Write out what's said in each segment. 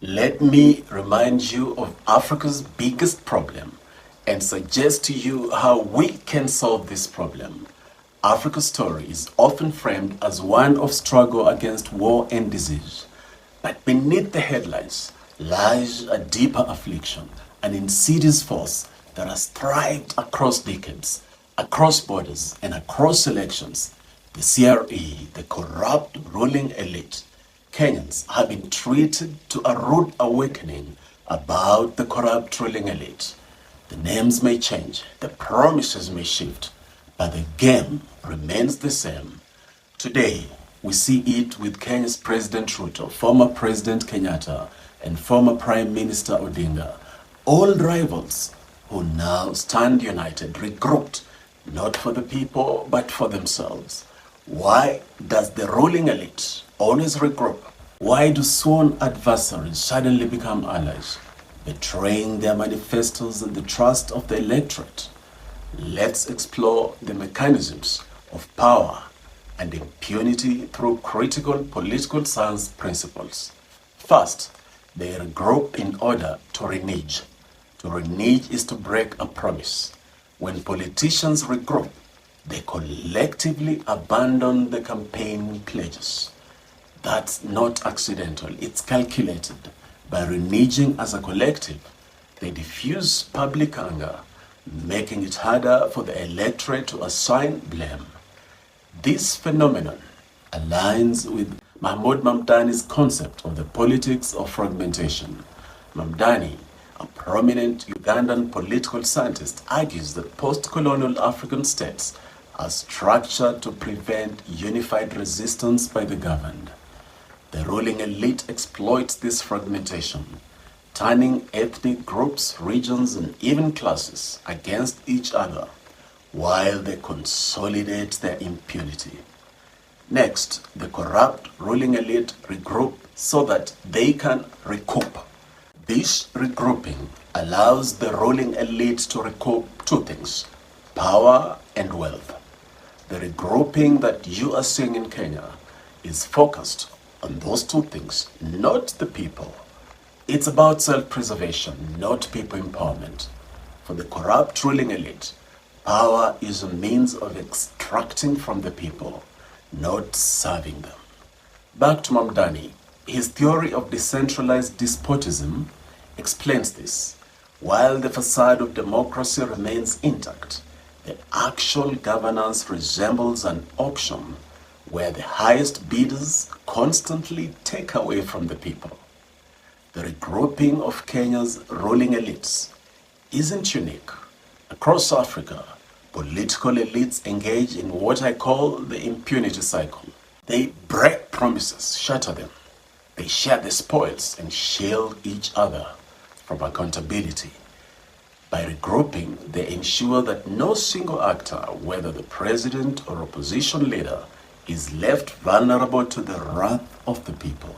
Let me remind you of Africa's biggest problem and suggest to you how we can solve this problem. Africa's story is often framed as one of struggle against war and disease. But beneath the headlines lies a deeper affliction, an insidious force that has thrived across decades, across borders, and across elections. The CRE, the corrupt ruling elite. Kenyans have been treated to a rude awakening about the corrupt ruling elite. The names may change, the promises may shift, but the game remains the same. Today, we see it with Kenya's President Ruto, former President Kenyatta, and former Prime Minister Odinga, all rivals who now stand united, regrouped, not for the people, but for themselves. Why does the ruling elite always regroup? Why do sworn adversaries suddenly become allies, betraying their manifestos and the trust of the electorate? Let's explore the mechanisms of power and impunity through critical political science principles. First, they regroup in order to renege. To renege is to break a promise. When politicians regroup, they collectively abandon the campaign pledges. That's not accidental, it's calculated. By reneging as a collective, they diffuse public anger, making it harder for the electorate to assign blame. This phenomenon aligns with Mahmoud Mamdani's concept of the politics of fragmentation. Mamdani, a prominent Ugandan political scientist, argues that post-colonial African states are structured to prevent unified resistance by the governed. The ruling elite exploits this fragmentation, turning ethnic groups, regions, and even classes against each other, while they consolidate their impunity. Next, the corrupt ruling elite regroup so that they can recoup. This regrouping allows the ruling elite to recoup two things: power and wealth. The regrouping that you are seeing in Kenya is focused on those two things, not the people. It's about self-preservation, not people empowerment. For the corrupt ruling elite, power is a means of extracting from the people, not serving them. Back to Mamdani, his theory of decentralized despotism explains this. While the facade of democracy remains intact, the actual governance resembles an auction where the highest bidders constantly take away from the people. The regrouping of Kenya's ruling elites isn't unique. Across Africa, political elites engage in what I call the impunity cycle. They break promises, shatter them. They share the spoils and shield each other from accountability. By regrouping, they ensure that no single actor, whether the president or opposition leader, is left vulnerable to the wrath of the people.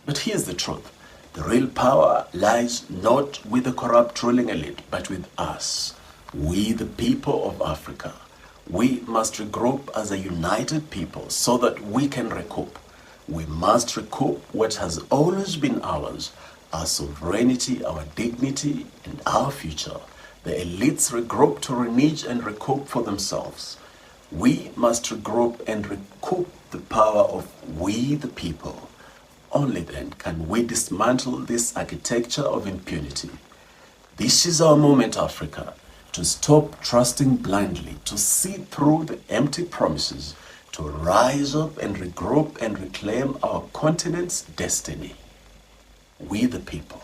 But here's the truth. The real power lies not with the corrupt ruling elite, but with us, we the people of Africa. We must regroup as a united people so that we can recoup. We must recoup what has always been ours: our sovereignty, our dignity, and our future. The elites regroup to renege and recoup for themselves. We must regroup and recoup the power of we the people. Only then can we dismantle this architecture of impunity. This is our moment, Africa, to stop trusting blindly, to see through the empty promises, to rise up and regroup and reclaim our continent's destiny. We the people.